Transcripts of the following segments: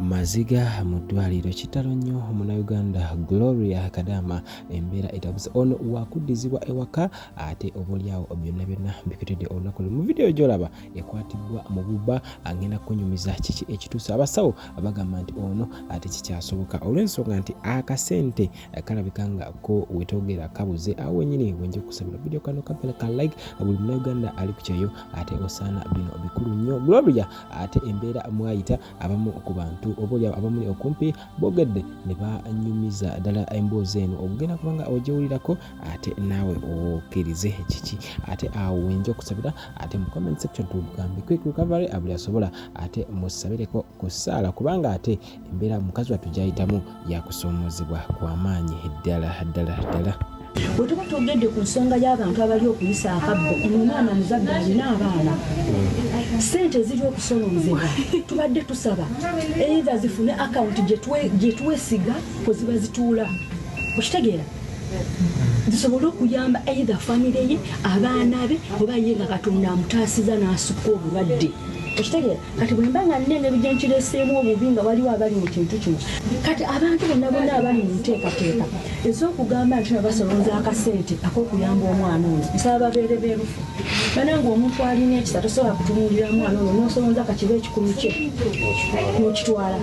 Maziga mu ddwaliro kitalo nnyo Munnayuganda Gloria Kadama embeera etabuze ono wakuddizibwa ewaka ate oboolyawo byonna mbikutidde olunaku mu video gy'olaba ekwatibbwa mu bubba agenda kunyumiza kiki ekituusa abasawo bagamba nti ono ate kikyasoboka olw'ensonga nti akasente kalabika nga ko wetogera kabuze awo wenyini wenje kusabira video kano kapela ka like buli Munnayuganda ali kukyayo ate osaana bino bikulu nnyo Gloria ate embeera mwayita abamu ku bantu oboolyawo abamuli okumpi bogedde ne banyumiza ddala emboozi eno ogenda kubanga ogyewulirako ate naawe okkirize kiki ate awo wenja okusabira ate mu comment section tugambe quick recovery abuli asobola ate musabireko ku ssaala kubanga ate embeera mukazi wattu gyayitamu yakusoomozebwa kw'amaanyi ddala. Bwe tuba togedde ku nsonga y'abantu abali okuyisa akabbo omwana muzadde alina abaana ssente ziri okusolozebwa tubadde tusaba either zifune akawunti gye twesiga kwe ziba zituula okitegeera zisobole okuyamba either famire ye abaana be oba ye nga Katonda amutaasiza n'asukka obulwadde okitegeera kati bwe mba nga nnene ebigye nkireeseemu obubi nga waliwo abali mu kintu kino kati abantu bonna abali mu nteekateeka ez'okugamba nti basolonza akasente ak'okuyamba omwana ono nsaba babeere beerufu bananga omuntu alina ekisa tosobola kutunuulira mwana ono n'osolonza kakiba ekikumi kye n'okitwala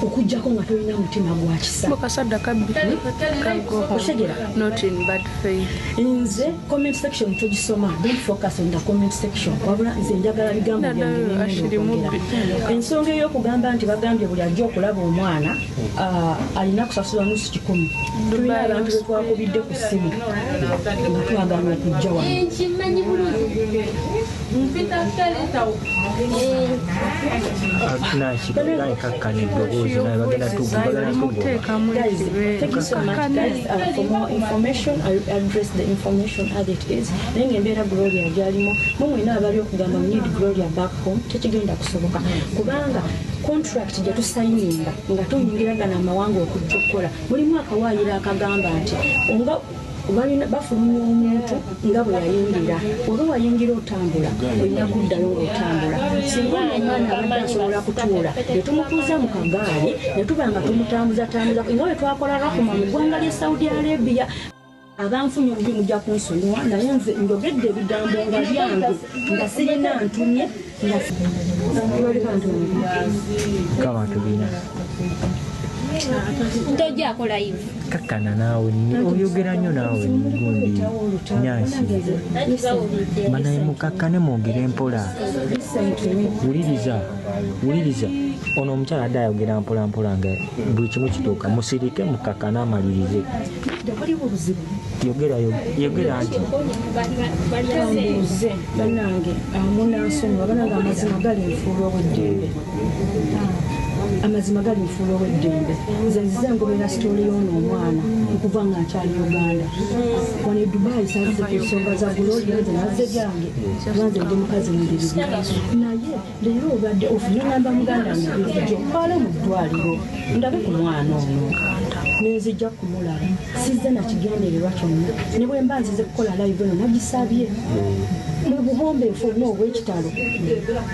okujjako nga tolina mutima gwa kisa not in bad faith. Nze comment section togisoma, don't focus on the comment section wabula nze njagala bigambo byange ensonga ey'okugamba nti bagambye buli ajja okulaba omwana alina kusasula nusu 10 tulina abantu be twakubidde ku ssimu nga twagamba okujja wano for more information I address the information as it is nange embeera Gloria gyalimu mumwena abali okugamba we need Gloria back home tekigenda kusoboka kubanga contract gye tusayininga nga tuyingiragana amawanga okujja okukola buli mwaka waayira akagamba nti onga bafulumya omuntu nga bwe yayingira oba wayingira otambula olina kuddayo ng'otambula singa omwana abadde asobola kutuula ne tumutuuza mu kagaali ne tuba nga tumutambuza nga bwe twakola Rahuma mu ggwanga ly'e Saudi Arabia abanfunye obubi mujja kunsulwa naye nze njogedde ebigambo nga byange nga sirina ntumye Ntojja akola live. Kakana naawe oyogera nnyo naawe gundi Nyansi. Banaye mukakkane mwogere mpola. Wuliriza. Ono omukyala adde ayogera mpola nga buli kimu kituuka musirike mukakkane amalirize. Yogera nti. Tambuze bannange munansonyiwa banange amazima gali nfuula obw'eddembe. Amazima gali nfuula obw'eddembe nze nzize ngobera sitooli y'ono omwana okuva nga nkyali Uganda wano e Dubai saalize ku nsonga za Gloria nze nazze byange banze ndi mukazi mulirizi naye leero obadde ofunye namba muganda wange gy'otwala mu ddwaliro ndabe ku mwana ono nenzijja kumulaba sizze nakigendererwa kyonna ne bwe mba nzize kukola live eno nagisabye mu buhombeefu n'obw'ekitalo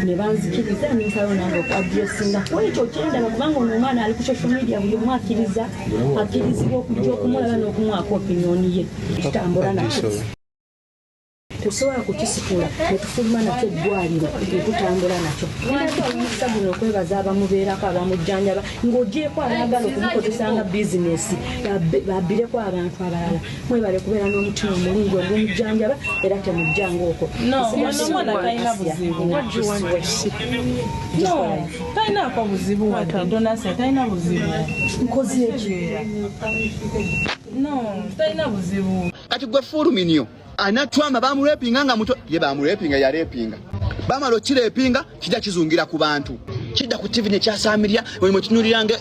ne banzikiriza nensalo nange okuadressinga ekyo kyendaba kubanga ono omwana ali ku social media buli omu akkirizibwa okujja okumulaba n'okumwaka opinioni ye tutambula nakyo tusobola kukisikula netufuluma nakyo eddwaliro netutambula nakyo omukisa guno okwebaza abamubeerako abamujjanjaba ng'ogyeko ayagala okumukozesa nga bizinesi babbireko abantu abalala mwebale kubeera n'omutima omulungi ogw'omujjanjaba era temujjanga okwo omwana talina buzibu talinaako buzibu wadde donase talina buzibu nkozi eki talina buzibu kati gwe fuluminio anatwama bamurepinga nga muto ye bamurepinga yarepinga bamalo kirepinga kijja kizungira ku bantu kidda ku TV ne kyasamirya bwe mukinuliranga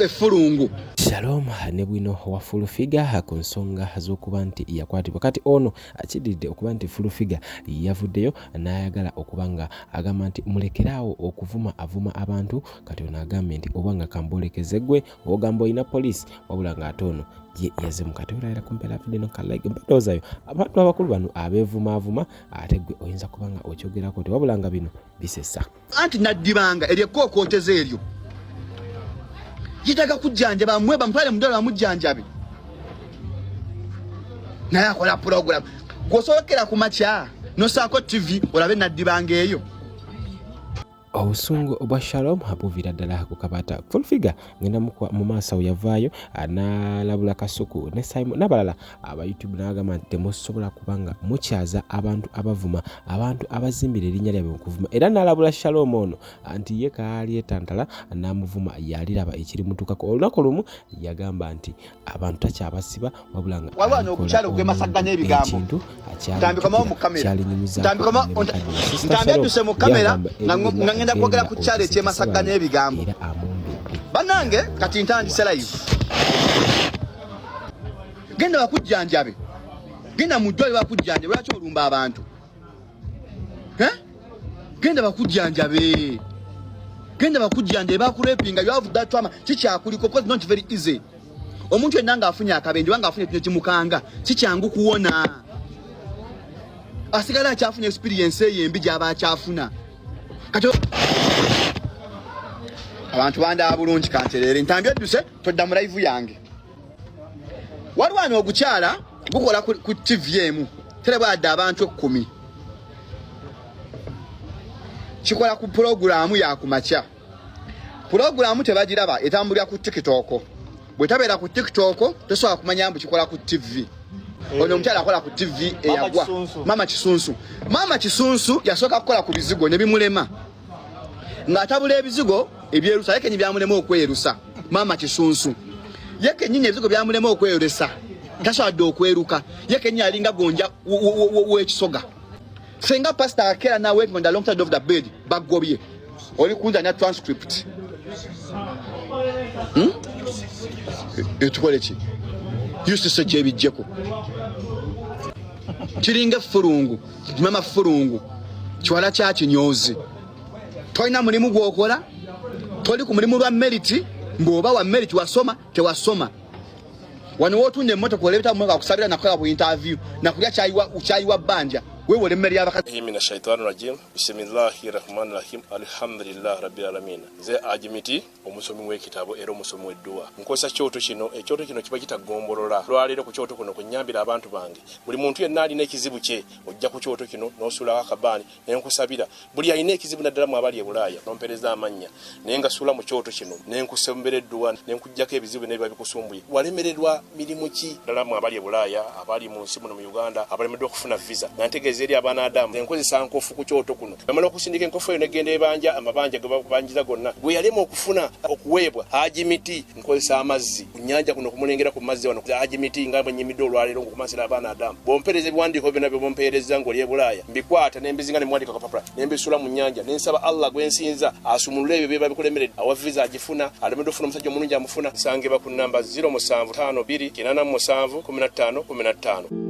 effulungu Shalom ne bwino wa full figure ku nsonga z'okuba nti yakwatibwa kati ono akiridde okuba nti full figure yavuddeyo n'ayagala okuba nga agamba nti mulekeraawo okuvuma avuma abantu kati ono agambye nti oba nga kambolekeze gwe ogamba olina poliisi wabula ng'ate ono ye yaze mu kati olabira kumpeera vidde no kalike mpatoozayo abantu abakulu bano abeevumaavuma ate gwe oyinza kuba nga okyogerako ti wabula nga bino bisesa anti naddibanga eryekkookootezo eryo yitaga kujjanjaba mmwe bamutwale mudala bamujjanjabe naye akola program gwosobokera ku makya nosaako TV olabe naddibanga eyo obusungu obwa Shalom abuviira ddala ku kabata full figure ngenda mu maaso yavaayo n'alabula Kasuku ne Simon n'abalala aba YouTube n'agamba nti temusobola kubanga mukyaza abantu abavuma abantu abazimbira erinnya lyabwe mu kuvuma era n'alabula Shalom ono anti ye kaali etantala n'amuvuma yaliraba ekiri mutukako olunaku lumu yagamba nti abantu takyabasiba wabula nga wabwana okukyala okwemasagga n'ebigambo tambikamawo mu kamera ntambyaduse mu kamera ngenda kwogera ku kyalo ekyemasagga n'ebigambo bannange kati ntandise live genda bakujjanjabe genda mu ddwaliro bakujjanjabe lwaki olumba abantu genda bakujjanjabe bakulepinga you have that trauma kikyakuliko because not very easy omuntu yenna ng'afunye akabenje wanga afunye kino kimukanga kikyangu kuwona asigala akyafunye experience eyembi gy'aba akyafuna kati abantu banda bulungi kanterere ntambye duse todda mu live yange walwana ogukyala gukola ku TV emu terebadde abantu 10 kikola ku programu ya kumakya programu tebagiraba etambulira ku TikTok bwe tabeera ku TikTok tosobola kumanya mbu kikola ku TV ono omukyala akola ku TV eyagwa mama kisunsu yasooka kukola ku bizigo ne bimulema ng'atabula ebizigo ebyerusa yeke nyibyamulema okwerusa mama kisunsu yeke nyinyi ebizigo byamulema okweyolesa tasobola okweruka yeke nyinyi alinga gonja w'ekisoga senga pastor akera na waiting on the long side of the bed bagobye oli kunza na transcript etukole ki used to say jebijeko kiringa furungu mama furungu kiwala kya kinyozi toina mulimu gwokola toli ku mulimu lwa merit mboba wa merit wasoma tewasoma wano wotunde moto koleta mwaka kusabira nakola ku interview nakulya chayiwa banja wewe ole mmeri abakati mina shaitani rajim bismillahir rahmanir rahim alhamdulillah rabbil alamin ze ajimiti omusomi w'ekitabo era omusomi w'edduwa nkosa kyoto kino ekyoto kino kiba kitagombolola lwaliro ku kyoto kuno kunyambira abantu bange buli muntu yenna alina ekizibu kye ojja ku kyoto kino n'osula akabani nenkusabira buli alina ekizibu naddala mu abali e Bulaaya nompereza amanya nenga sula mu kyoto kino nenkusembera edduwa nenkujjako ebizibu ne bikusumbuye walemererwa mirimu ki ddala mu abali e Bulaaya abali mu nsi muno mu Uganda abalemeddwa okufuna visa nantegeze eri abaana Adamu enkozesa nkofu ku kyoto kuno amala okusindika enkofu eyo negenda ebanja amabanja ge bakubanjiza gonna gwe yalema okufuna okuweebwa ajimiti nkozesa amazzi kunyanja kuno kumulengera ku mazzi wano ajimiti nga bwenyimidde olwaleero ngokumasira abaana Adamu bompereza ebiwandiiko byonna bye bompereza ng'oli e Bulaaya mbikwata nembizinga ne mwandika kapapula nembisula mu nyanja nensaba Allah gwensinza asumulule ebyo byeba bikulemeredde awa visa agifuna alemedde ofuna omusajja omulungi amufuna nsangeba ku namba 0752 887 15 15